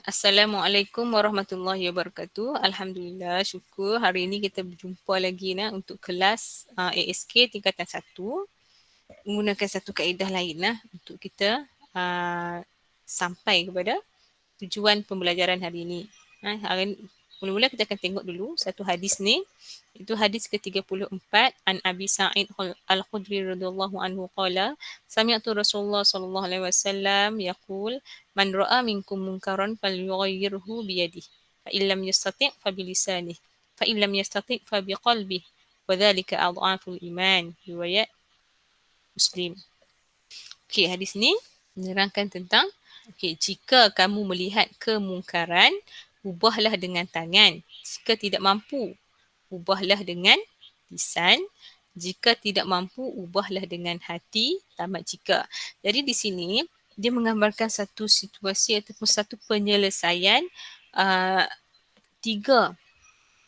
Assalamualaikum warahmatullahi wabarakatuh. Alhamdulillah, syukur hari ini kita berjumpa lagi untuk kelas ASK tingkatan 1. Menggunakan satu kaedah lain untuk kita sampai kepada tujuan pembelajaran hari ini. Mula-mula kita akan tengok dulu satu hadis ni. Itu hadis ke-34 an Abi Sa'id Al-Khudri radhiyallahu anhu qala sami'tu Rasulullah sallallahu alaihi wasallam yaqul man ra'a minkum munkaran falyughayyirhu bi yadihi fa illam yastati' fa bi lisanihi fa illam yastati' fa bi qalbihi wa dhalika adhaful iman. Riwayat Muslim. Okey, hadis ni menerangkan tentang jika kamu melihat kemungkaran, ubahlah dengan tangan. Jika tidak mampu, ubahlah dengan lisan. Jika tidak mampu, ubahlah dengan hati. Tamat jika. Jadi di sini, dia menggambarkan satu situasi ataupun satu penyelesaian 3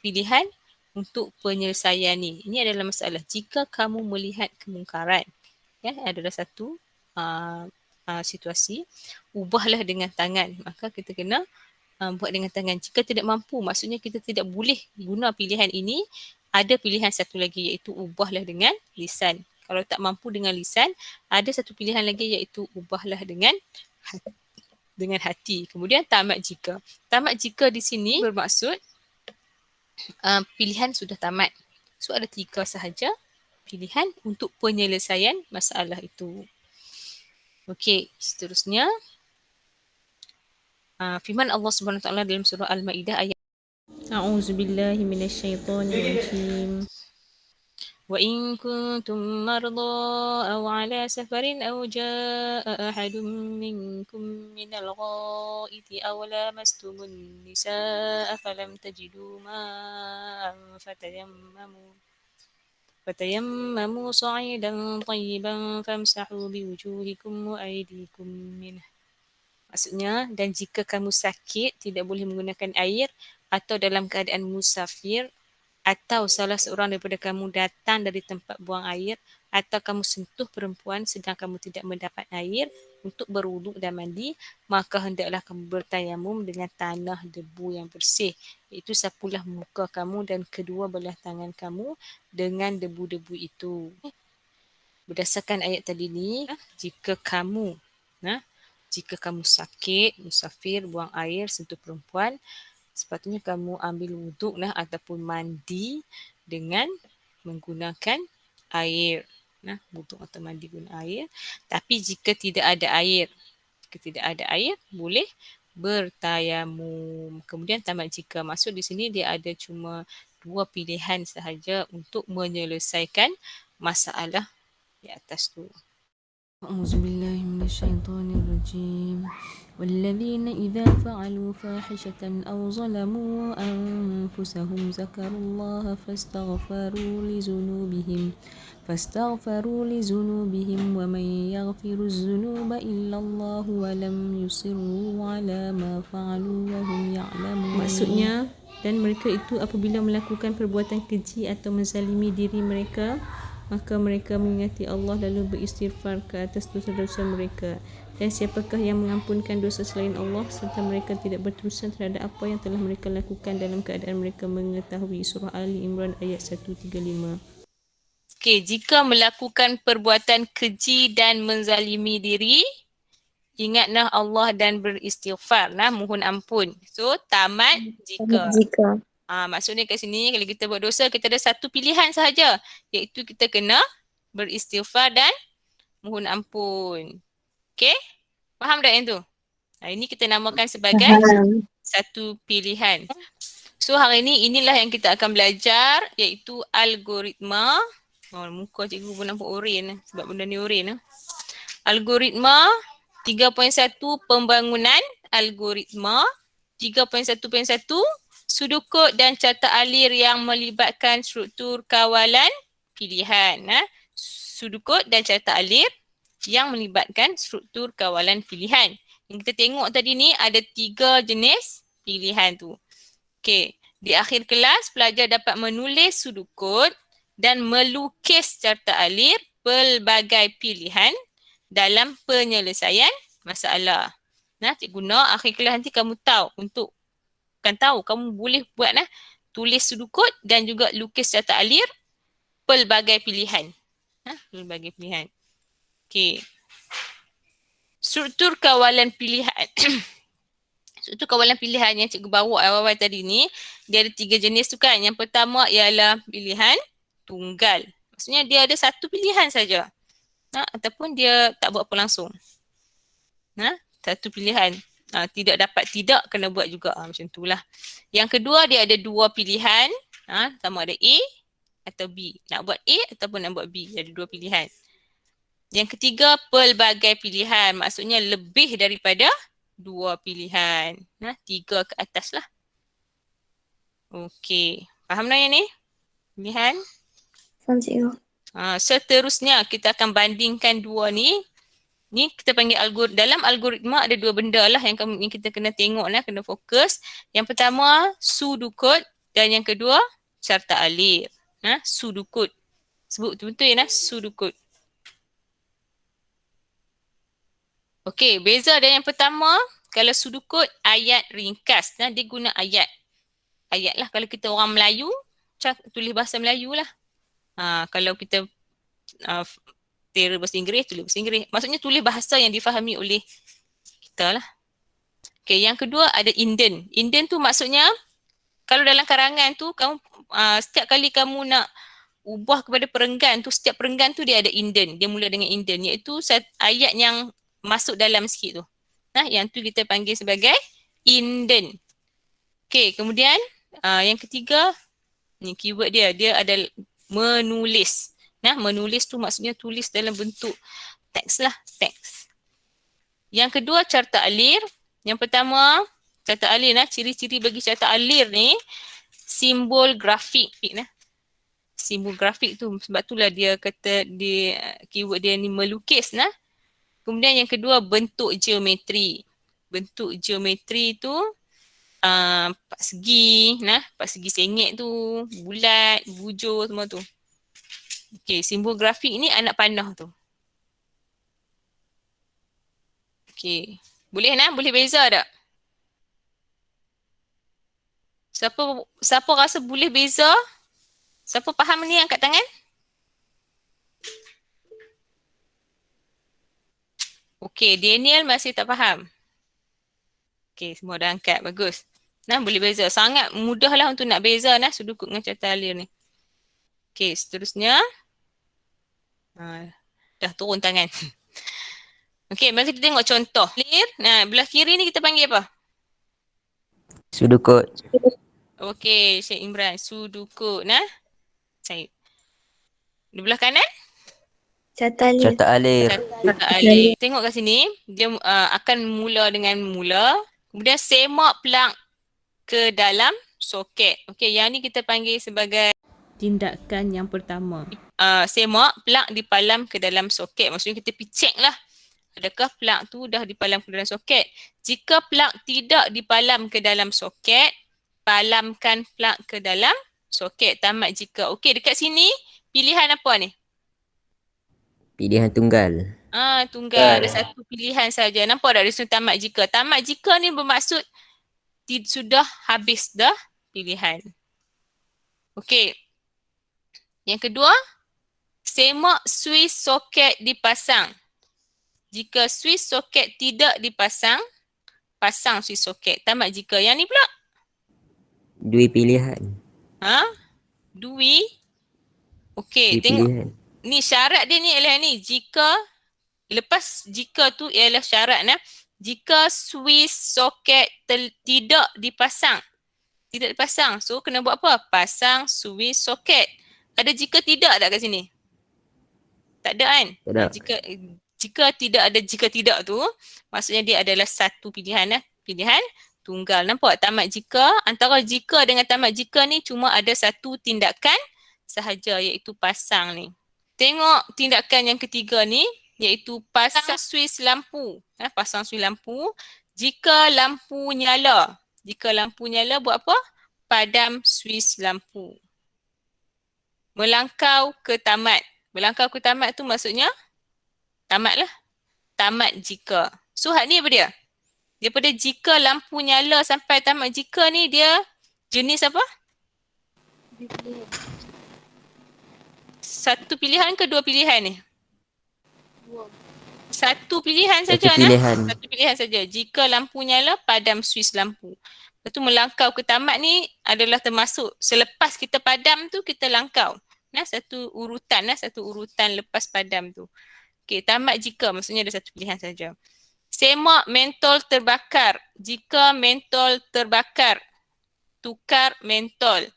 pilihan untuk penyelesaian ni. Ini adalah masalah. Jika kamu melihat kemungkaran, adalah satu situasi, ubahlah dengan tangan. Maka kita kena buat dengan tangan. Jika tidak mampu, maksudnya kita tidak boleh guna pilihan ini. Ada pilihan satu lagi iaitu ubahlah dengan lisan. Kalau tak mampu dengan lisan, ada satu pilihan lagi iaitu ubahlah dengan hati. Kemudian tamat jika. Tamat jika di sini bermaksud pilihan sudah tamat. So ada 3 sahaja pilihan untuk penyelesaian masalah itu. Okey, seterusnya firman Allah Subhanahu Wa Taala dalam surah Al-Maidah ayat A'udzubillahi minasyaitonirrajim. Wa in kuntum marda aw ala safarin aw jaa ahadun minkum minal ghaiti aw lamastumun nisaa falam tajidu ma'an fatayammamu sa'idan tayyiban famsahu biwujuhikum wa aydikum minhu. Maksudnya, dan jika kamu sakit, tidak boleh menggunakan air atau dalam keadaan musafir atau salah seorang daripada kamu datang dari tempat buang air atau kamu sentuh perempuan sedang kamu tidak mendapat air untuk berwuduk dan mandi, maka hendaklah kamu bertayamum dengan tanah debu yang bersih. Iaitu sapulah muka kamu dan kedua belah tangan kamu dengan debu-debu itu. Berdasarkan ayat tadi ni, jika kamu sakit, musafir, buang air, sentuh perempuan, sepatutnya kamu ambil wuduk ataupun mandi dengan menggunakan air. Wuduk atau mandi guna air. Tapi jika tidak ada air, boleh bertayamum. Kemudian tamat jika. Maksud di sini dia ada cuma 2 pilihan sahaja untuk menyelesaikan masalah di atas tu. A'udzubillahi minasyaitonirrajim. والذين إذا فعلوا فاحشة أو ظلموا أنفسهم ذكروا الله فاستغفروا لذنوبهم ومن يغفر الذنوب إلا الله ولم يصروا على ما فعلوا وهم يعلمون. Maksudnya, dan mereka itu apabila melakukan perbuatan keji atau menzalimi diri mereka, maka mereka mengingati Allah lalu beristighfar ke atas dosa-dosa mereka. Dan siapakah yang mengampunkan dosa selain Allah, serta mereka tidak berterusan terhadap apa yang telah mereka lakukan dalam keadaan mereka mengetahui. Surah Ali Imran ayat 135. Okey, jika melakukan perbuatan keji dan menzalimi diri, ingatlah Allah dan beristighfar, mohon ampun. So, tamat jika. Maksudnya kat sini kalau kita buat dosa, kita ada satu pilihan sahaja, iaitu kita kena beristighfar dan mohon ampun. Okey? Faham tak yang tu? Ini kita namakan sebagai satu pilihan. So hari ni inilah yang kita akan belajar, iaitu algoritma. Muka cikgu pun nampak oren sebab benda ni oren. Algoritma 3.1 pembangunan algoritma. 3.1.1 sudut dan carta alir yang melibatkan struktur kawalan pilihan. Sudut dan carta alir yang melibatkan struktur kawalan pilihan. Yang kita tengok tadi ni ada 3 jenis pilihan tu. Okey, di akhir kelas pelajar dapat menulis sudut kod dan melukis carta alir pelbagai pilihan dalam penyelesaian masalah. Nah, cikgu nak akhir kelas nanti kamu tahu untuk kamu boleh buat tulis sudukut dan juga lukis carta alir pelbagai pilihan. Pelbagai pilihan. Okey. Struktur kawalan pilihan. Struktur kawalan pilihan yang cikgu bawa awal-awal tadi ni, dia ada 3 jenis tu kan. Yang pertama ialah pilihan tunggal. Maksudnya dia ada satu pilihan saja. Ataupun dia tak buat apa langsung. Satu pilihan. Tidak dapat tidak, kena buat juga. Macam tu lah. Yang kedua, dia ada 2 pilihan. Sama ada A atau B. Nak buat A ataupun nak buat B. Ada 2 pilihan. Yang ketiga, pelbagai pilihan. Maksudnya lebih daripada 2 pilihan. 3 ke atas lah. Okey. Faham nak yang ni? Pilihan? Faham cikgu. Seterusnya, kita akan bandingkan 2 ni. Ni kita panggil dalam algoritma ada 2 benda lah yang kita kena tengok lah, kena fokus. Yang pertama, sudukut dan yang kedua, carta alir. Sudukut. Sebut betul-betul ya, sudukut. Okey, beza dengan yang pertama, kalau sudukut ayat ringkas. Dia guna ayat. Ayat lah kalau kita orang Melayu, tulis bahasa Melayu lah. Kalau kita tera bahasa Inggeris, tulis bahasa Inggeris. Maksudnya tulis bahasa yang difahami oleh kita lah. Okey, yang kedua ada inden. Inden tu maksudnya, kalau dalam karangan tu, kamu setiap kali kamu nak ubah kepada perenggan tu, setiap perenggan tu dia ada inden. Dia mula dengan inden, iaitu ayat yang masuk dalam sikit tu. Yang tu kita panggil sebagai inden. Okey, kemudian yang ketiga, ni keyword dia adalah menulis. Menulis tu maksudnya tulis dalam bentuk teks lah, teks. Yang kedua, carta alir. Yang pertama, carta alir ciri-ciri bagi carta alir ni, simbol grafik. Simbol grafik tu, sebab itulah dia kata keyword dia ni melukis. Kemudian yang kedua, bentuk geometri. Bentuk geometri tu empat segi, empat segi sengit tu, bulat, bujur semua tu. Okey, simbol grafik ni anak panah tu. Okey, boleh boleh beza tak? Siapa rasa boleh beza? Siapa faham ni angkat tangan? Okey, Daniel masih tak faham. Okey, semua dah angkat. Bagus. Boleh beza. Sangat mudahlah untuk nak beza sudukut dengan carta alir ni. Okey, seterusnya. Dah turun tangan. Okey, mari kita tengok contoh. Alir. Belah kiri ni kita panggil apa? Sudukut. Okey, Syed Imran. Sudukut. Syed. Di belah kanan? Carta alir. Carta alir. Carta alir. Tengok kat sini, dia akan mula dengan mula. Kemudian semak plug ke dalam soket. Okey, yang ni kita panggil sebagai tindakan yang pertama. Semak plug dipalam ke dalam soket. Maksudnya kita pergi check lah. Adakah plug tu dah dipalam ke dalam soket? Jika plug tidak dipalam ke dalam soket, palamkan plug ke dalam soket. Tamat jika. Okey, dekat sini pilihan apa ni? Pilihan tunggal. Tunggal. Ada satu pilihan saja. Nampak tak dia sudah tamat jika? Tamat jika ni bermaksud sudah habis dah pilihan. Okey. Yang kedua, semak suis soket dipasang. Jika suis soket tidak dipasang, pasang suis soket. Tamat jika. Yang ni pula? Dua pilihan. Dui. Okey, Dua tengok. pilihan. Ni syarat dia ni ialah ni. Lepas jika tu ialah syarat jika suis soket tidak dipasang. Tidak dipasang. So kena buat apa? Pasang suis soket. Ada jika tidak tak kat sini? Tak ada kan? Tak ada. Jika tidak ada jika tidak tu, maksudnya dia adalah satu pilihan pilihan tunggal. Nampak tamat jika? Antara jika dengan tamat jika ni cuma ada satu tindakan sahaja, iaitu pasang ni. Tengok tindakan yang ketiga ni, iaitu pasang suis lampu. Pasang suis lampu. Jika lampu nyala. Jika lampu nyala buat apa? Padam suis lampu. Melangkau ke tamat. Melangkau ke tamat tu maksudnya tamat lah. Tamat jika. So hak ni apa dia? Daripada jika lampu nyala sampai tamat jika ni dia jenis apa? Satu pilihan ke dua pilihan ni? Satu pilihan Satu saja pilihan. Satu pilihan saja. Jika lampu nyala, padam suis lampu. Lepas tu melangkau ke tamat ni adalah termasuk selepas kita padam tu kita langkau. Satu urutan lepas padam tu. Okey, tamat jika maksudnya ada satu pilihan saja. Semak mentol terbakar. Jika mentol terbakar, tukar mentol.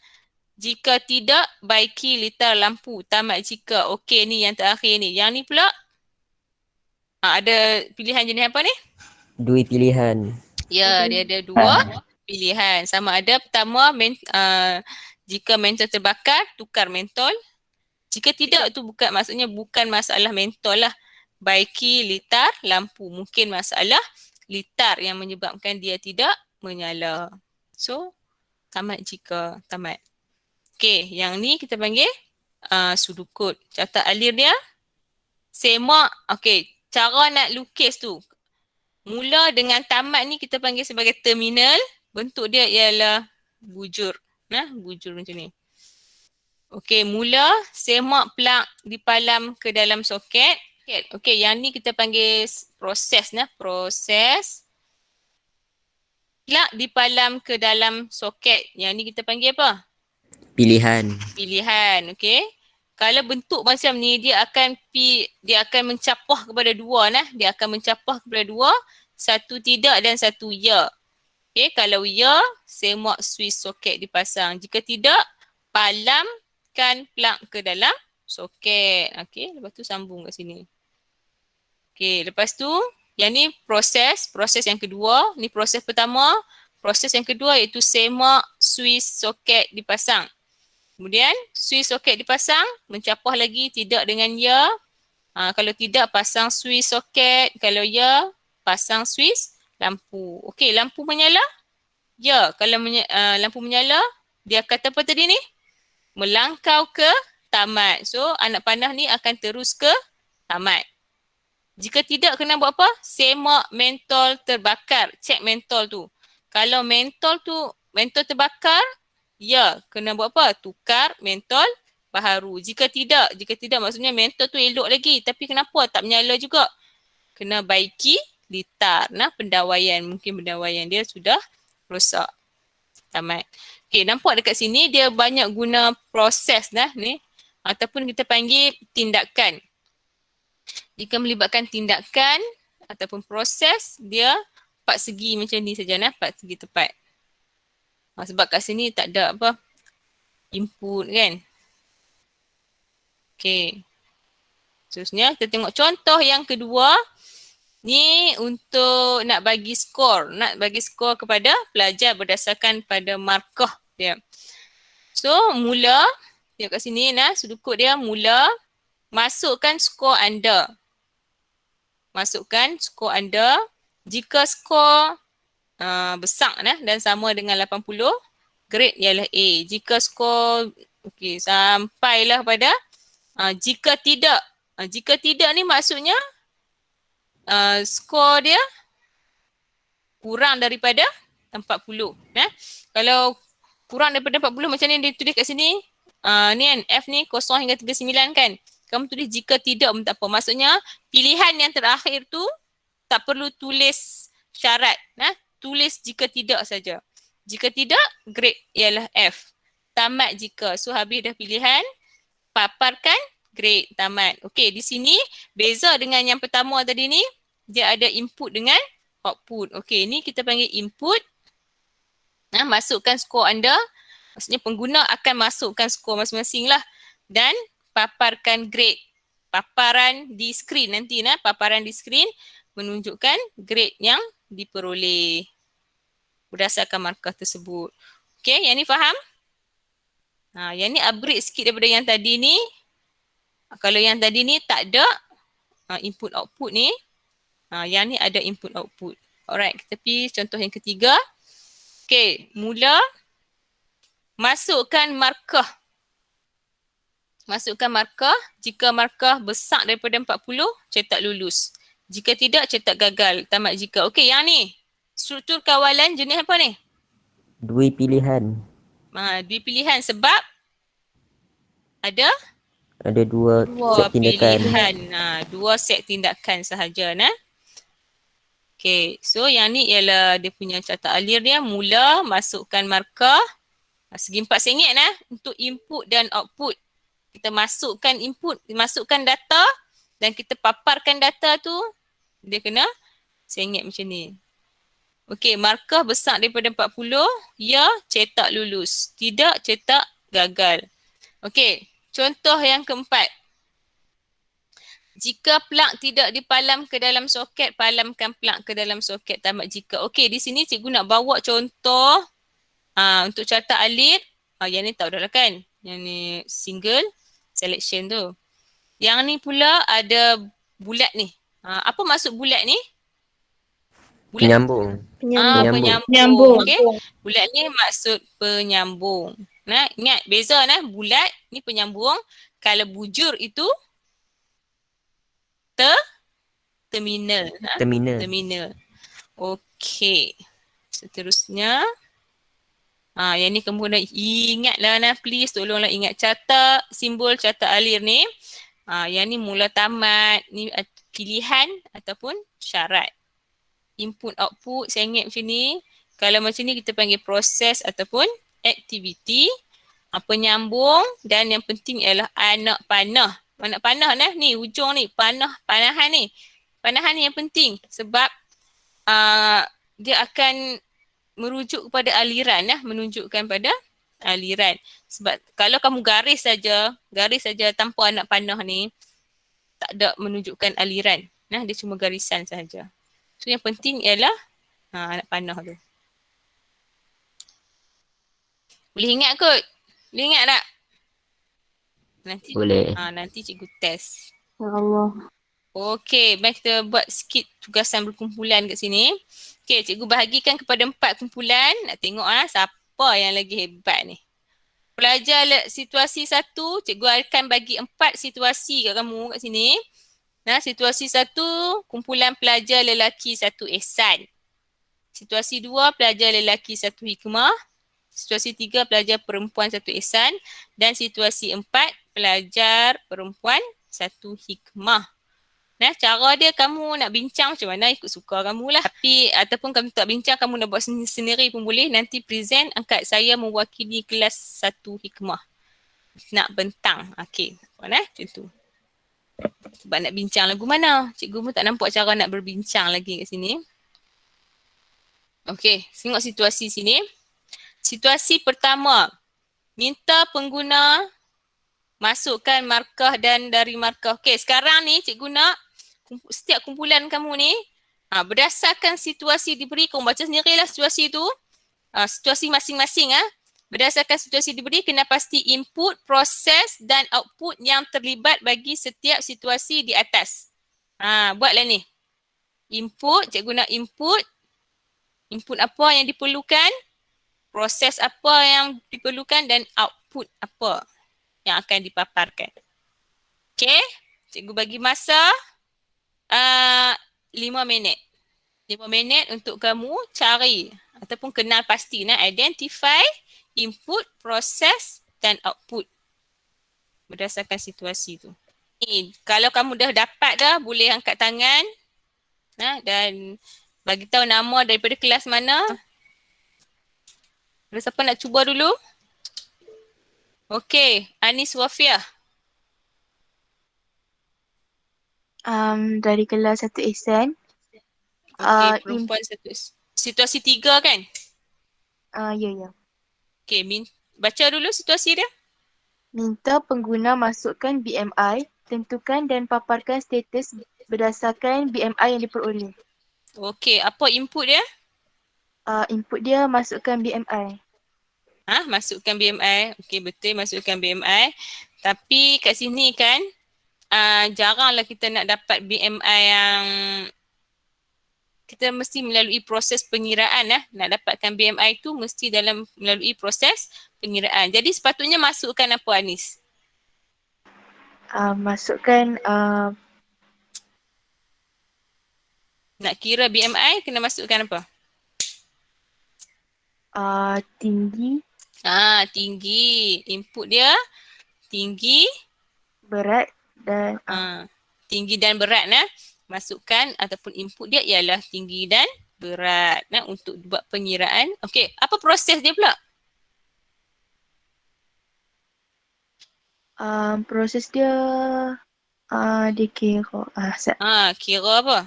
Jika tidak, baiki litar lampu. Tamat jika. Okey, ni yang terakhir ni. Yang ni pula ada pilihan jenis apa ni? Dua pilihan. Ya, dia ada dua pilihan. Sama ada pertama, jika mentol terbakar, tukar mentol. Jika tidak, tu maksudnya bukan masalah mentol lah. Baiki litar lampu. Mungkin masalah litar yang menyebabkan dia tidak menyala. So, tamat jika, tamat. Okey, yang ni kita panggil sudukut. Catat alir dia. Semak. Okey, cara nak lukis tu. Mula dengan tamat ni kita panggil sebagai terminal. Bentuk dia ialah bujur. Bujur macam ni. Okey, mula semak plug dipalam ke dalam soket. Okey, yang ni kita panggil proses. Proses. Plug dipalam ke dalam soket. Yang ni kita panggil apa? Pilihan. Pilihan, okey. Kalau bentuk macam ni dia akan mencapah kepada dua Dia akan mencapah kepada dua, satu tidak dan satu ya. Okey, kalau ya, semak suis soket dipasang. Jika tidak, palamkan plug ke dalam soket. Okey, lepas tu sambung kat sini. Okey, lepas tu yang ni proses yang kedua. Ni proses pertama. Proses yang kedua iaitu semak suis soket dipasang. Kemudian suis soket dipasang, mencapah lagi tidak dengan ya. Kalau tidak, pasang suis soket. Kalau ya, pasang suis lampu. Okey, lampu menyala? Ya, kalau lampu menyala, dia kata apa tadi ni? Melangkau ke tamat. So, anak panah ni akan terus ke tamat. Jika tidak, kena buat apa? Semak mentol terbakar. Cek mentol tu. Kalau mentol terbakar, ya, kena buat apa? Tukar mentol baharu. Jika tidak maksudnya mentol tu elok lagi. Tapi kenapa tak menyala juga? Kena baiki litar. Pendawaian. Mungkin pendawaian dia sudah rosak. Tamat. Okey, nampak dekat sini dia banyak guna proses ni. Ataupun kita panggil tindakan. Jika melibatkan tindakan ataupun proses, dia 4 segi macam ni saja. 4 segi tepat. Sebab kat sini tak ada apa input kan. Okey. Seterusnya kita tengok contoh yang kedua. Ni untuk nak bagi skor. Nak bagi skor kepada pelajar berdasarkan pada markah dia. So mula, tengok kat sini sudukut dia mula. Masukkan skor anda. Masukkan skor anda. Jika skor besar dan sama dengan 80, grade ialah A. Jika skor sampailah pada jika tidak. Jika tidak ni maksudnya skor dia kurang daripada 40. Kalau kurang daripada 40 macam ni dia tulis kat sini. Ni kan F ni 0 hingga 39 kan. Kamu tulis jika tidak pun tak apa. Maksudnya pilihan yang terakhir tu tak perlu tulis syarat. Tulis jika tidak saja. Jika tidak, grade ialah F. Tamat jika. So habis dah pilihan, paparkan grade, tamat. Okey, di sini beza dengan yang pertama tadi ni, dia ada input dengan output. Okey, ni kita panggil input. Masukkan skor anda. Maksudnya pengguna akan masukkan skor masing-masing lah. Dan paparkan grade. Paparan di skrin nanti paparan di skrin menunjukkan grade yang diperoleh berdasarkan markah tersebut. Okey, yang ni faham? Yang ni upgrade sikit daripada yang tadi ni. Kalau yang tadi ni tak ada input output ni. Yang ni ada input output. Alright, kita pergi contoh yang ketiga. Okey, mula masukkan markah. Masukkan markah. Jika markah besar daripada 40, cetak lulus. Jika tidak, cetak gagal. Tamat jika. Okey, yang ni struktur kawalan jenis apa ni? Dui pilihan. Dua pilihan sebab ada Ada dua dua set tindakan. pilihan. Dua set tindakan sahaja. Okay, so yang ni ialah dia punya carta alir dia. Mula masukkan markah. Segi RM4 untuk input dan output. Kita masukkan input, masukkan data dan kita paparkan data tu, dia kena RM1 macam ni. Okey, markah besar daripada 40, ya cetak lulus. Tidak cetak gagal. Okey, contoh yang keempat. Jika plug tidak dipalam ke dalam soket, palamkan plug ke dalam soket tamat jika. Okey, di sini cikgu nak bawa contoh untuk carta alir. Yang ni tahu dah lah kan. Yang ni single selection tu. Yang ni pula ada bulat ni. Apa maksud bulat ni? Bulat. Penyambung. Penyambung. Okey. Bulat ni maksud penyambung. Ingat beza bulat ni penyambung. Kalau bujur itu terminal. Terminal. Okey. Seterusnya. Yang ni kemudian ingatlah please tolonglah ingat carta simbol carta alir ni. Yang ni mula tamat, ni pilihan ataupun syarat. Input output saya ingat macam ni. Kalau macam ni kita panggil proses ataupun aktiviti. Penyambung dan yang penting ialah anak panah. Anak panah ni ujung ni panahan ni. Panahan ni yang penting sebab dia akan merujuk kepada aliran menunjukkan pada aliran. Sebab kalau kamu garis saja tanpa anak panah ni tak ada menunjukkan aliran. Dia cuma garisan saja. So yang penting ialah anak panah tu. Boleh ingat kot? Boleh ingat tak? Nanti, boleh. Nanti cikgu test. Ya Allah. Okey, baik kita buat sikit tugasan berkumpulan kat sini. Okey, cikgu bahagikan kepada 4 kumpulan. Nak tengok siapa yang lagi hebat ni. Pelajar situasi 1, cikgu akan bagi 4 situasi kat kamu kat sini. Situasi 1, kumpulan pelajar lelaki 1 ihsan. Situasi 2, pelajar lelaki 1 hikmah. Situasi 3, pelajar perempuan 1 ihsan. Dan situasi 4, pelajar perempuan 1 hikmah. Cara dia kamu nak bincang macam mana ikut suka kamu lah. Tapi ataupun kamu tak bincang, kamu nak buat sendiri pun boleh. Nanti present angkat saya mewakili kelas 1 hikmah. Nak bentang. Okey. Macam tu. Sebab nak bincang lagu mana. Cikgu pun tak nampak cara nak berbincang lagi kat sini. Okey. Tengok situasi sini. Situasi pertama. Minta pengguna masukkan markah dan dari markah. Okey, sekarang ni cikgu nak setiap kumpulan kamu ni berdasarkan situasi diberi, kamu baca sendirilah situasi tu. Situasi masing-masing berdasarkan situasi diberi, kena pasti input, proses dan output yang terlibat bagi setiap situasi di atas. Buatlah ni. Input, cikgu nak input. Input apa yang diperlukan, proses apa yang diperlukan dan output apa yang akan dipaparkan. Okey, cikgu bagi masa 5 minit. 5 minit untuk kamu cari ataupun kenal pasti identify input, proses dan output berdasarkan situasi tu. Kalau kamu dah dapat dah, boleh angkat tangan dan bagi tahu nama daripada kelas mana. Ada siapa nak cuba dulu? Okey, Anis Wafiah. Dari kelas 1 ihsan. Okey, perempuan 1. Situasi 3 kan? Ya. Okey, baca dulu situasi dia. Minta pengguna masukkan BMI, tentukan dan paparkan status berdasarkan BMI yang diperoleh. Okey, apa input dia? Input dia masukkan BMI. Masukkan BMI. Okey, betul masukkan BMI. Tapi kat sini kan jaranglah kita nak dapat BMI yang kita mesti melalui proses pengiraan. Nak dapatkan BMI tu mesti melalui proses pengiraan. Jadi sepatutnya masukkan apa, Anis? Masukkan nak kira BMI kena masukkan apa? Tinggi, Tinggi. Input dia tinggi. berat dan Tinggi dan berat masukkan ataupun input dia ialah tinggi dan berat untuk buat pengiraan. Okey, apa proses dia pula? proses dia dia kira Kira apa?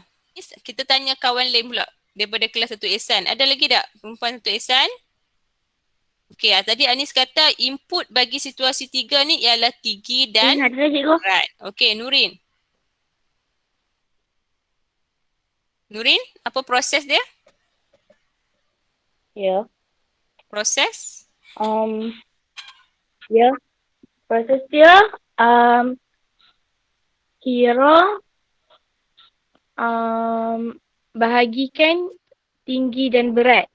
Kita tanya kawan lain pula daripada kelas 1 Ehsan. Ada lagi tak perempuan 1 Ehsan? Okey, tadi Anis kata input bagi situasi 3 ni ialah tinggi dan ada cikgu. berat. Okey, Nurin. Nurin, apa proses dia? Ya. Proses? Ya. Proses dia kira bahagikan tinggi dan berat.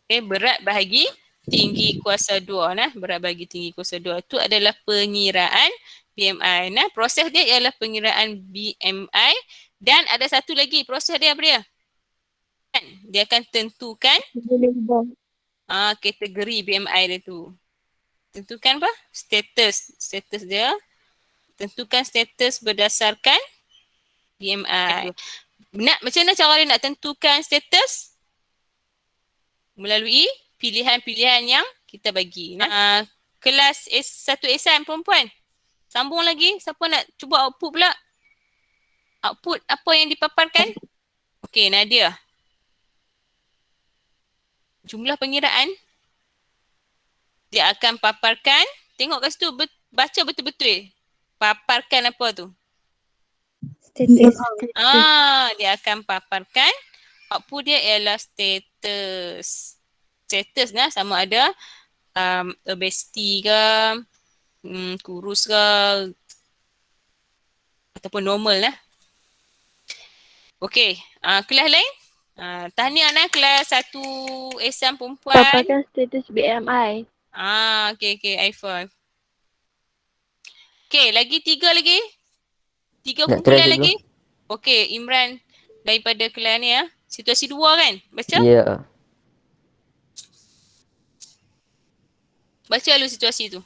Okay, berat bahagi tinggi kuasa 2 berat bahagi tinggi kuasa 2 itu adalah pengiraan BMI. Proses dia ialah pengiraan BMI dan ada satu lagi proses dia apa dia? Dia akan tentukan kategori BMI dia tu. Tentukan apa? Status dia. Tentukan status berdasarkan BMI. Macam mana cara dia nak tentukan status? Melalui pilihan-pilihan yang kita bagi. Kelas S1 Ehsan perempuan. Sambung lagi. Siapa nak cuba output pula? Output apa yang dipaparkan? Okey, Nadia. Jumlah pengiraan. Dia akan paparkan. Tengok kat situ. Baca betul-betul. Paparkan apa tu? Status. Dia akan paparkan. Output dia ialah status. Status sama ada obesity ke, kurus ke, ataupun normal Okey, kelas lain? Tahniah kelas 1 Ehsan perempuan. Paparkan status BMI. Okey, Aifah. Okey, lagi 3 lagi. 3 Nak kumpulan try lagi. Okey, Imran daripada kelas ni Situasi 2 kan? Baca? Ya. Baca dulu situasi tu.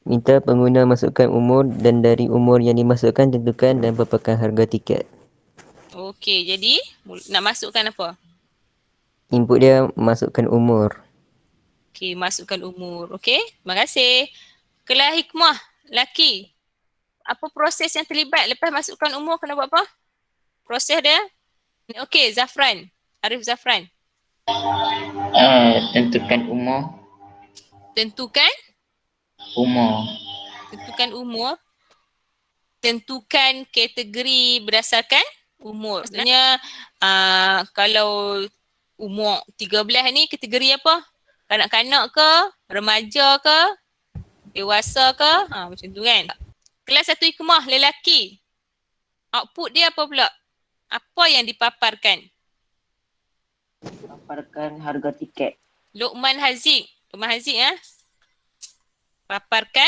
Minta pengguna masukkan umur dan dari umur yang dimasukkan tentukan dan paparkan harga tiket. Okey, jadi nak masukkan apa? Input dia masukkan umur. Okey, masukkan umur. Okey, terima kasih. Kelas hikmah, laki. Apa proses yang terlibat lepas masukkan umur kena buat apa? Proses dia? Okey, Zafran. Arif Zafran. Tentukan umur. Tentukan umur. Tentukan kategori berdasarkan umur. Maksudnya kalau umur 13 ni kategori apa? Kanak-kanak ke? Remaja ke? Dewasa ke? Macam tu kan. Kelas 1 hikmah lelaki. Output dia apa pula? Apa yang dipaparkan? Paparkan harga tiket. Luqman Haziq. Paparkan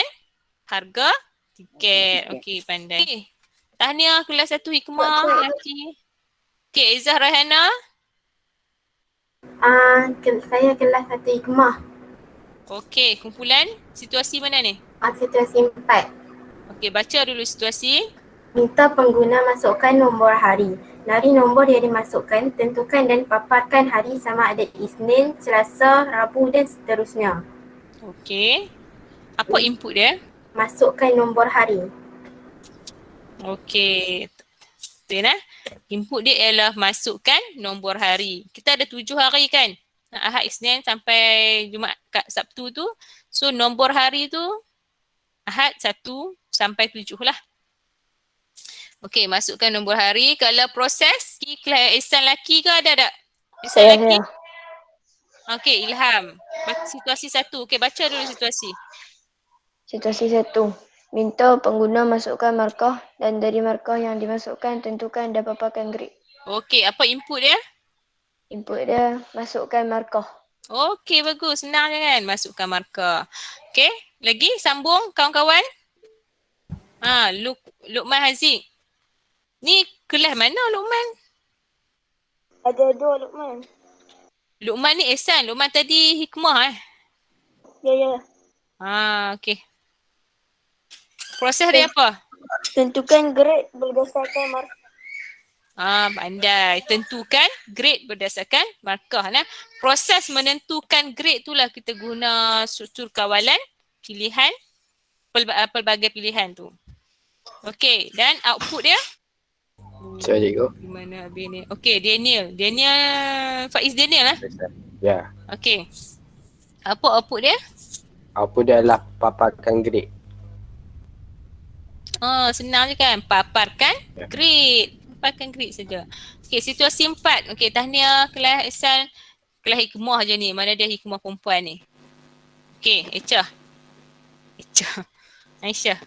harga tiket. Okey, pandai. Tahniah kelas 1 hikmah lelaki. Okey, Izzah Rahana. Saya kelas 1 hikmah. Okey, kumpulan situasi mana ni? Situasi 4. Okey, baca dulu situasi. Minta pengguna masukkan nombor hari. Dari nombor yang dimasukkan, tentukan dan paparkan hari sama ada Isnin, Selasa, Rabu dan seterusnya. Okey. Apa input dia? Masukkan nombor hari. Okey. Betul Input dia ialah masukkan nombor hari. Kita ada 7 hari kan? Ahad, Isnin sampai Jumaat, Sabtu tu. So nombor hari tu Ahad 1 sampai 7 lah. Okey, masukkan nombor hari. Kalau proses kelas Ehsan laki ke ada tak? Ehsan laki? Okey, Ilham. Situasi 1. Okey, baca dulu situasi. Situasi 1. Minta pengguna masukkan markah dan dari markah yang dimasukkan tentukan dan paparkan grade. Okey, apa input dia? Input dia masukkan markah. Okey, bagus. Senang je kan? Masukkan markah. Okey, lagi sambung kawan-kawan. Luqman Haziq. Ni kelas mana Luqman? Ada 2 Luqman. Luqman ni Ihsan. Luqman tadi hikmah Ya. okey. Proses dia apa? Tentukan grade berdasarkan markah. Pandai. Tentukan grade berdasarkan markah. Proses menentukan grade itulah kita guna struktur kawalan pilihan, pelbagai pilihan tu. Okey, dan output dia? Saya cikgu. Di mana habis ni? Okey, Daniel. Faiz Daniel lah. Ya. Okey. Apa output dia? Output dia adalah paparkan grade. Senang je kan? Paparkan grade. Paparkan grade saja. Okey, situasi 4. Okey, tahniah kelas Ihsan. Kelas hikmah je ni. Mana dia hikmah perempuan ni? Okey, Echa. Aisyah.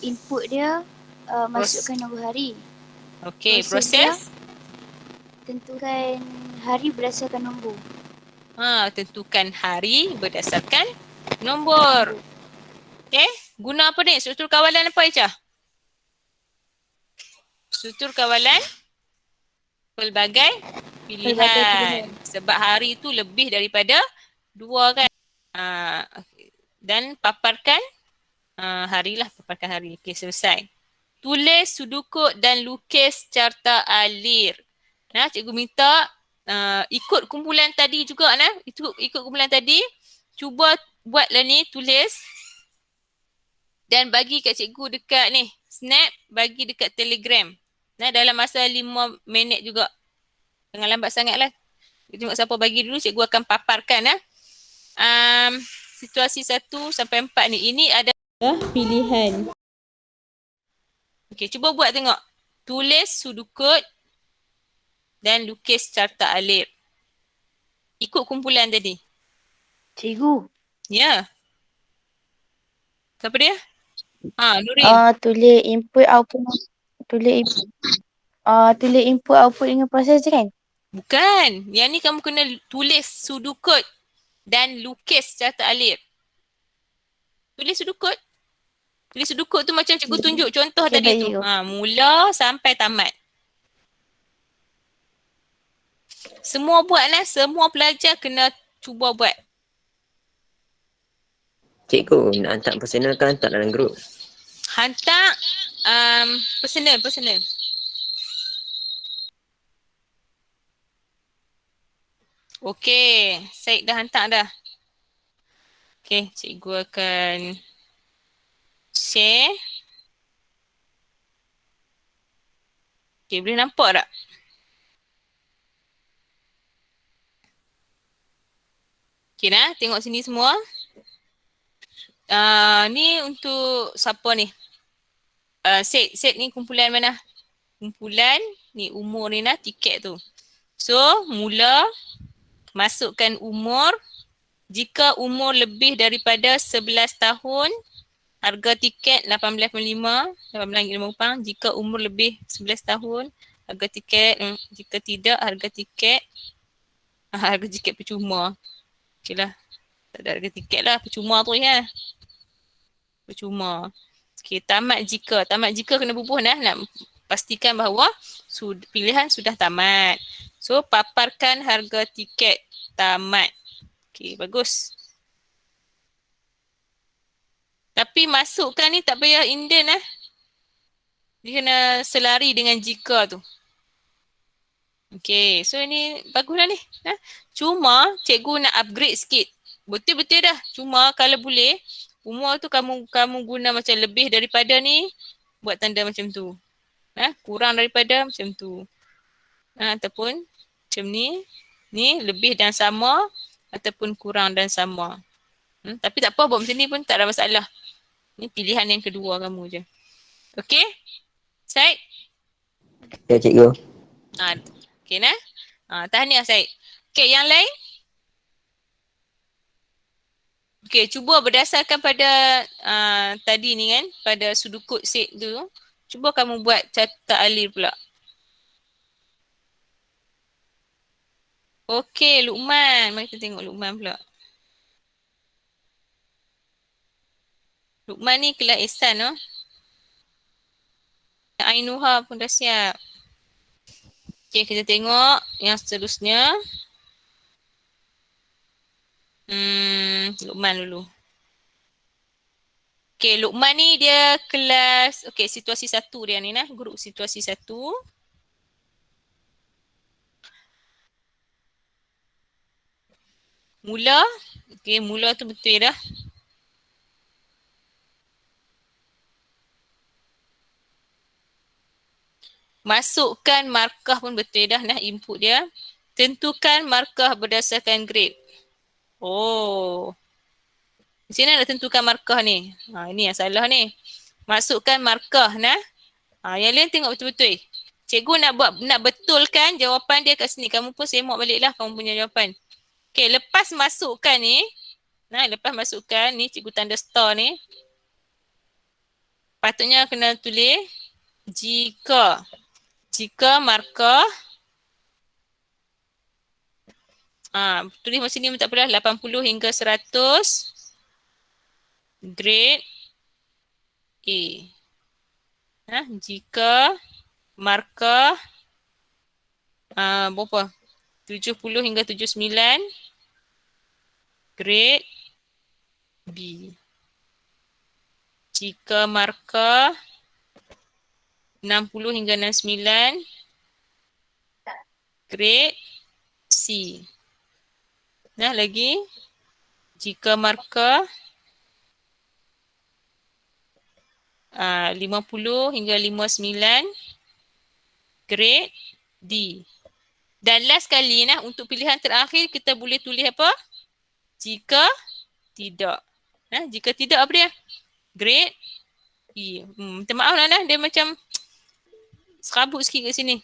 Input dia masukkan nombor hari. Okey, Proses dia, proses. tentukan hari berdasarkan nombor. Tentukan hari berdasarkan nombor. Okey, guna apa ni? Struktur kawalan apa, Echa? Struktur kawalan pelbagai pilihan. Sebab hari tu lebih daripada 2 kan. Dan paparkan harilah, paparkan hari. Okey, selesai. Tulis sudukut dan lukis carta alir. Cikgu minta ikut kumpulan tadi juga ikut kumpulan tadi. Cuba buatlah ni, tulis dan bagi kat cikgu dekat ni, snap, bagi dekat Telegram. Dalam masa 5 minit juga. Jangan lambat sangatlah. Tengok siapa bagi dulu, cikgu akan paparkan situasi 1 sampai 4 ni. Ini adalah pilihan. Okey, cuba buat tengok. Tulis sudukut dan lukis carta alir. Ikut kumpulan tadi. Cikgu. Ya. Siapa dia? Nurin. Tulis input output. Tulis input output dengan proses je kan? Bukan. Yang ni kamu kena tulis sudukut dan lukis carta alir. Tulis sudukut. Tulis sudukut tu macam cikgu tunjuk contoh tadi tu. Mula sampai tamat. Semua buat semua pelajar kena cuba buat. Cikgu, nak hantar personal ke hantar dalam grup? Hantar personal. Okey, Syed dah hantar dah. Okey, cikgu akan share. Okey, boleh nampak tak? Okey tengok sini semua. Ni untuk siapa ni? Set ni kumpulan mana? Kumpulan ni umur ni tiket tu. So, mula masukkan umur. Jika umur lebih daripada 11 tahun, harga tiket RM18.50. Jika umur lebih 11 tahun, harga tiket. Jika tidak, harga tiket percuma. Okeylah. Tak ada harga tiket lah. Percuma tu ya. Percuma. Okey, tamat jika. Tamat jika kena bubuh nak pastikan bahawa pilihan sudah tamat. So, paparkan harga tiket tamat. Okey, bagus. Tapi masukkan ni tak payah inden Dia kena selari dengan jika tu. Okey, so ni baguslah ni. Cuma cikgu nak upgrade sikit. Betul-betul dah. Cuma kalau boleh, umur tu kamu guna macam lebih daripada ni, buat tanda macam tu. Kurang daripada macam tu. Ataupun macam ni. Ni lebih dan sama ataupun kurang dan sama. Tapi tak apa, buat macam ni pun tak ada masalah. Ni pilihan yang kedua kamu je. Okey? Syed? Ya, cikgu. Okey tahniah Syed. Okey, yang lain? Okey, cuba berdasarkan pada tadi ni kan, pada sudukut set tu, cuba kamu buat carta alir pula. Okey, Luqman. Mari kita tengok Luqman pula. Luqman ni kelas Ihsan Ainuha pun dah siap. Okey, kita tengok yang seterusnya. Luqman dulu. Okay, Luqman ni dia kelas, okay, situasi 1 dia ni nah, grup situasi 1. Mula, okay, mula tu betul dah. Masukkan markah pun betul dah nah, input dia. Tentukan markah berdasarkan grade. Oh. Di sini nak tentukan markah ni. Ini yang salah ni. Masukkan markah nah. Yang lain tengok betul-betul. Cikgu nak betulkan jawapan dia kat sini. Kamu pun semak baliklah kamu punya jawapan. Okey, lepas masukkan ni. Nah, lepas masukkan ni cikgu tanda star ni. Patutnya kena tulis jika markah tulis macam ni tak apalah, 80 hingga 100 grade A. Jika markah berapa? 70 hingga 79 grade B. Jika markah 60 hingga 69 grade C. Nah, lagi jika markah 50 hingga 59 grade D. Dan last kali nah, untuk pilihan terakhir kita boleh tulis apa? Jika tidak. Nah, jika tidak apa dia? Grade E. Minta maaf lah nah, dia macam serabut sikit kat sini.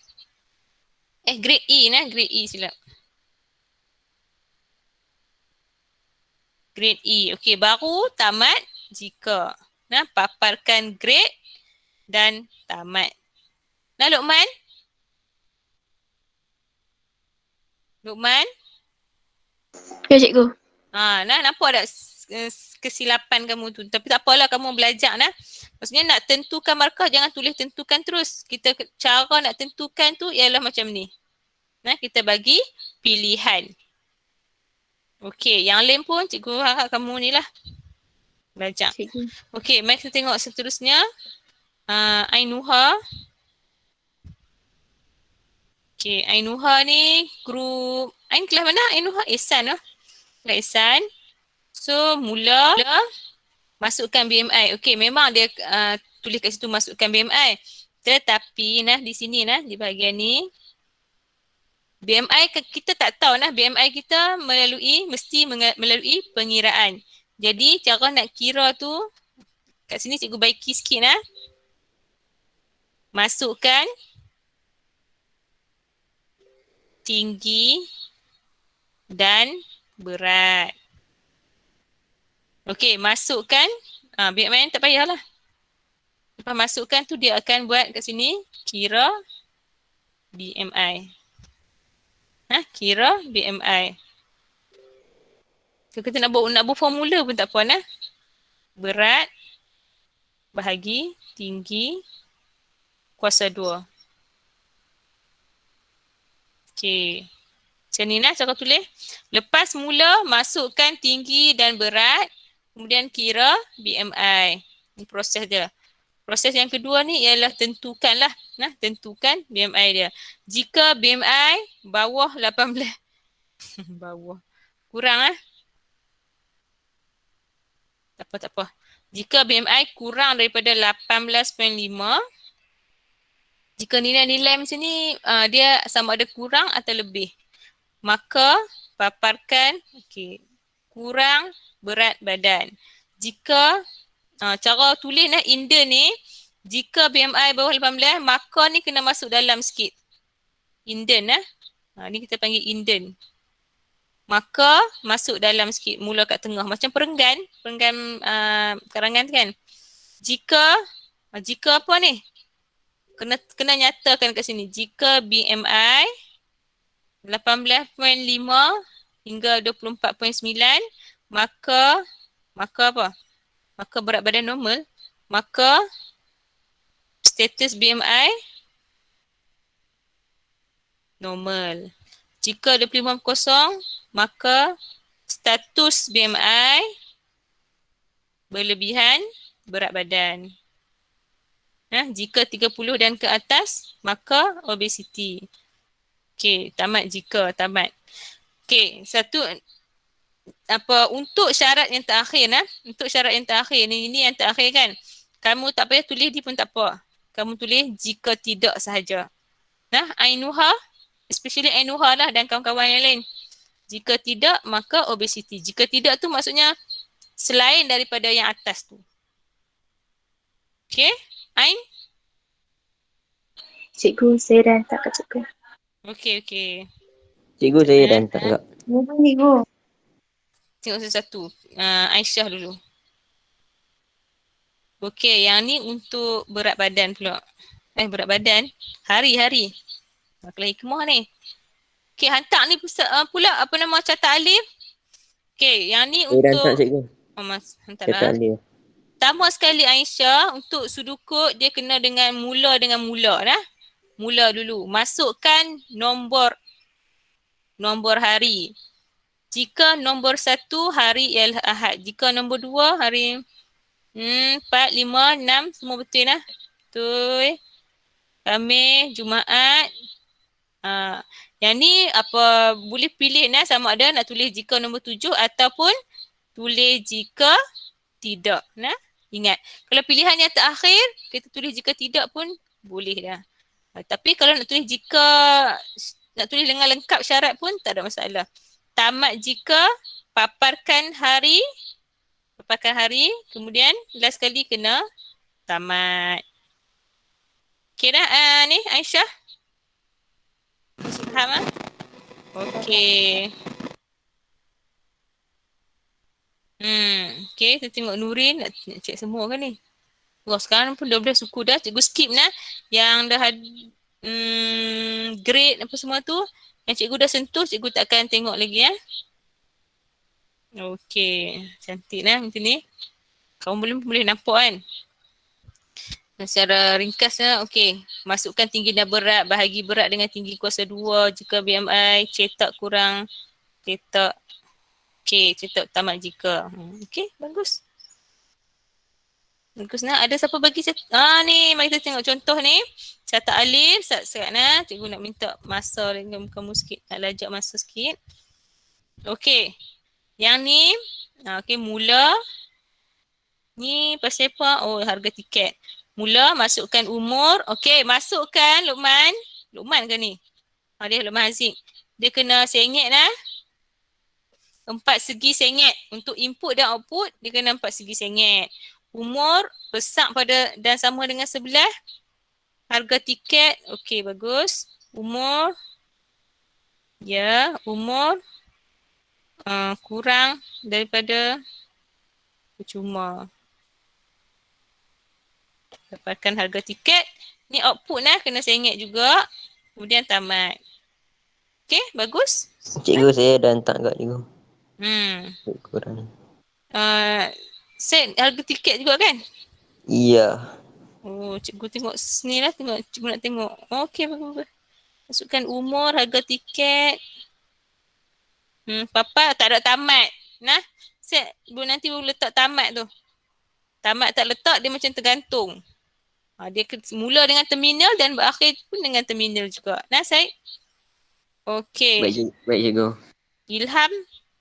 Grade E nah, grade E silap. Grade E. Okey, baru tamat jika. Nah, paparkan grade dan tamat. Nah, Luqman? Luqman? Ya, cikgu. Nah, nampak tak kesilapan kamu tu? Tapi tak apalah, kamu belajar nah. Maksudnya nak tentukan markah, jangan tulis tentukan terus. Cara nak tentukan tu ialah macam ni. Nah, kita bagi pilihan. Okey, yang lain pun cikgu harap kamu ni lah belajar. Okey, mari kita tengok seterusnya. Ainuha. Okey, Ainuha ni grup Ain kelas mana? Ainuha Ihsan lah. Kelas Ihsan. So, mula masukkan BMI. Okey, memang dia tulis kat situ masukkan BMI. Tetapi nah di sini nah, di bahagian ni BMI kita tak tahu nah, BMI kita mesti melalui pengiraan. Jadi cara nak kira tu kat sini cikgu baiki sikit nah. Masukkan tinggi dan berat. Okey, masukkan BMI tak payahlah. Lepas masukkan tu dia akan buat kat sini kira BMI. Kira BMI. Kalau kita nak buat formula pun tak apa nah. Berat bahagi tinggi kuasa 2. Okey. Macam ni nah cara tulis. Lepas mula masukkan tinggi dan berat. Kemudian kira BMI. Ini proses dia. Proses yang kedua ni ialah tentukanlah. Nah, tentukan BMI dia. Jika BMI bawah 18. Bawah. Kurang Tak apa. Jika BMI kurang daripada 18.5. Jika nilai-nilai macam ni dia sama ada kurang atau lebih. Maka paparkan kurang berat badan. Jika cara tulis Inden ni, jika BMI bawah 18, maka ni kena masuk dalam sikit. Inden ni kita panggil Inden. Maka masuk dalam sikit, mula kat tengah. Macam perenggan karangan kan. Jika apa ni? Kena nyatakan kat sini. Jika BMI 18.5 hingga 24.9, maka apa? Maka berat badan normal. Maka status BMI normal. Jika 25.0, maka status BMI, berlebihan, berat badan. Jika 30 dan ke atas, maka obesiti. Okey, tamat jika, tamat. Okey, satu untuk syarat yang terakhir untuk syarat yang terakhir ini yang terakhir kan. Kamu tak payah tulis dia pun tak apa. Kamu tulis jika tidak sahaja. Ainuha, especially Ainuha lah dan kawan-kawan yang lain. Jika tidak, maka obesiti. Jika tidak tu maksudnya selain daripada yang atas tu. Okey, Ain? Cikgu, saya dah hantar ke cikgu. Okey. Cikgu saya dah hantar kak. Cikgu. Tengok satu-satu. Aisyah dulu. Okey, yang ni untuk berat badan pula. Berat badan. Hari-hari. Kelas hikmah ni. Okey, hantar ni pula apa nama catat alif. Okey, yang ni Saya dah hantar untuk... cikgu. Mas, hantar Catat lah. alif. Pertama sekali Aisyah, untuk sudukut dia kena dengan mula dah. Mula dulu. Masukkan nombor hari. Jika nombor 1 hari ialah Ahad. Jika nombor 2 hari 4, 5, 6 semua betul lah. Betul. Khamis, Jumaat. Yang ni boleh pilih sama ada nak tulis jika nombor 7 ataupun tulis jika tidak. Ingat, kalau pilihan yang terakhir kita tulis jika tidak pun boleh dah. Tapi kalau nak tulis dengan lengkap syarat pun tak ada masalah. Tamat jika, paparkan hari, kemudian last kali kena tamat. Okey dah ni Aisyah? Faham ah? Okey. Okey, kita tengok Nurin nak cek semua kan ni. Wah, sekarang pun 12 suku dah. Cikgu skip yang dah grade apa semua tu. Yang cikgu dah sentuh, cikgu tak akan tengok lagi Okey, cantik macam ni. Kamu boleh nampak kan? Secara ringkasnya, okey. Masukkan tinggi dan berat, bahagi berat dengan tinggi kuasa 2 jika BMI, cetak kurang, cetak. Okey, cetak tamat jika. Okey, bagus. Bagus ada siapa bagi ni, mari kita tengok contoh ni. Catat alif, sekat cikgu nak minta masa dengan kamu sikit, nak lajak masa sikit. Okey. Yang ni, okey, mula. Ni pasal apa? Harga tiket. Mula masukkan umur. Okey, masukkan Luqman. Luqman ke ni? Dia Luqman Haziq. Dia kena sengit 4 segi sengit. Untuk input dan output, dia kena 4 segi sengit. Umur besar pada dan sama dengan 11. Harga tiket, okey, bagus. Umur, umur kurang daripada percuma. Dapatkan harga tiket. Ni output kena sengit juga. Kemudian tamat. Okey, bagus. Cikgu saya dah hantar kat cikgu. Kurang. Set harga tiket juga kan? Iya. Cikgu tengok sini lah. Cikgu nak tengok. Okey, bagus. Masukkan umur, harga tiket. Papa tak ada tamat. Set nanti letak tamat tu. Tamat tak letak, dia macam tergantung. Dia mula dengan terminal dan berakhir pun dengan terminal juga. Syed? Okey. Baik cikgu.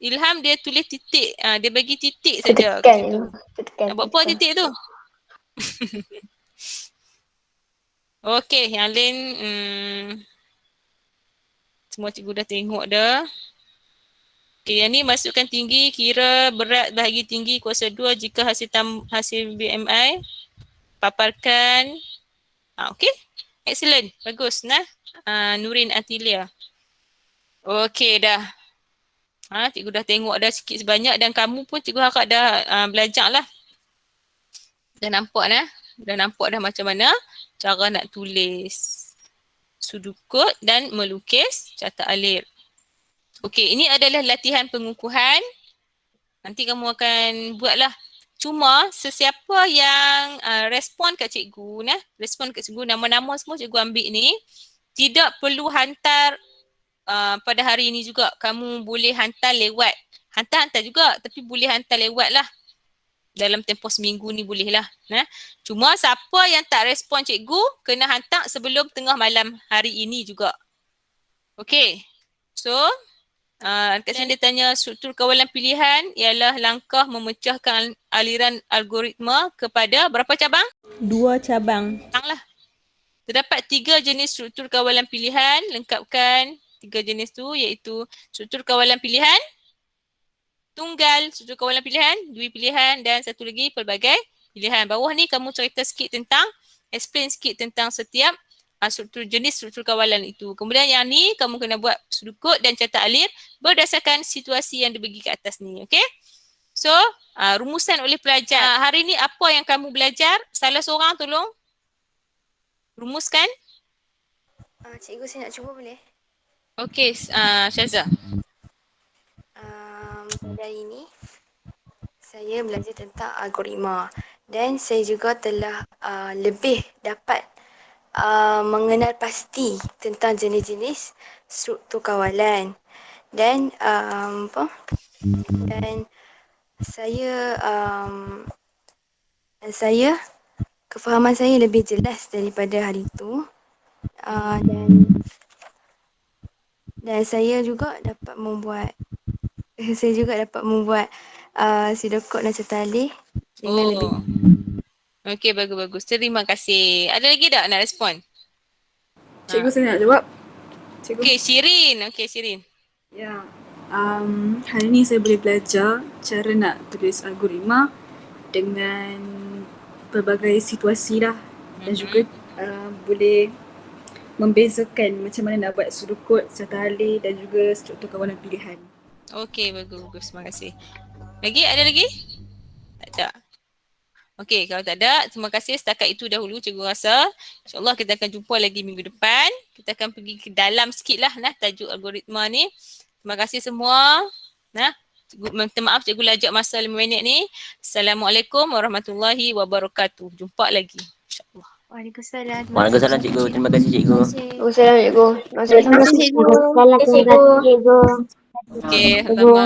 Ilham dia tulis titik. Dia bagi titik saja. Tekan. Nak buat apa titik tu? Okey, yang lain semua cikgu dah tengok dah. Okey, yang ni masukkan tinggi, kira berat bahagi tinggi kuasa 2 jika hasil BMI. Paparkan. Okey, excellent. Bagus Nurin Atilia. Okey dah. Cikgu dah tengok dah sikit sebanyak dan kamu pun cikgu harap dah belajar lah. Dah nampak Dah nampak dah macam mana cara nak tulis sudukut dan melukis catat alif. Okey, ini adalah latihan pengukuhan. Nanti kamu akan buatlah. Cuma sesiapa yang respon kat cikgu, nama-nama semua cikgu ambil ni, tidak perlu hantar pada hari ini juga. Kamu boleh hantar lewat Hantar-hantar juga, tapi boleh hantar lewat lah. Dalam tempoh seminggu ni boleh lah. Cuma siapa yang tak respon cikgu, kena hantar sebelum tengah malam hari ini juga. Okay. So, kat sini dia tanya struktur kawalan pilihan ialah langkah memecahkan aliran algoritma kepada berapa cabang? 2 cabang. Lah. Terdapat 3 jenis struktur kawalan pilihan. Lengkapkan 3 jenis tu iaitu struktur kawalan pilihan, tunggal, struktur kawalan pilihan, dui pilihan dan satu lagi pelbagai pilihan. Bawah ni kamu cerita sikit tentang, explain sikit tentang setiap jenis struktur kawalan itu. Kemudian yang ni kamu kena buat sudut dan catat alir berdasarkan situasi yang dibagi ke atas ni. Okay? So, rumusan oleh pelajar. Hari ni apa yang kamu belajar? Salah seorang tolong rumuskan. Cikgu, saya nak cuba boleh? Okay, Syazah. Pada hari ini saya belajar tentang algoritma dan saya juga telah lebih dapat mengenal pasti tentang jenis-jenis struktur kawalan dan saya kefahaman saya lebih jelas daripada hari itu, dan saya juga dapat membuat pseudocode dan catat alir dengan lebih. Okey, bagus-bagus. Terima kasih. Ada lagi tak nak respon? Cikgu, saya nak jawab. Cikgu. Okey, Shirin. Okey, Shirin. Ya. Hari ni saya boleh belajar cara nak tulis algoritma dengan pelbagai situasi lah. Dan juga boleh membezakan macam mana nak buat sudut, catat alir dan juga struktur kawalan pilihan. Okey, bagus-bagus. Terima kasih. Lagi? Ada lagi? Tak ada. Okey, kalau tak ada, terima kasih. Setakat itu dahulu cikgu rasa. InsyaAllah kita akan jumpa lagi minggu depan. Kita akan pergi ke dalam sikit lah tajuk algoritma ni. Terima kasih semua. Minta maaf cikgu lajak masa 5 minit ni. Assalamualaikum warahmatullahi wabarakatuh. Jumpa lagi. InsyaAllah. Waalaikumsalam. Waalaikumsalam cikgu. Terima kasih cikgu. Waalaikumsalam cikgu. Terima kasih cikgu. Terima kasih cikgu. Okey, sama.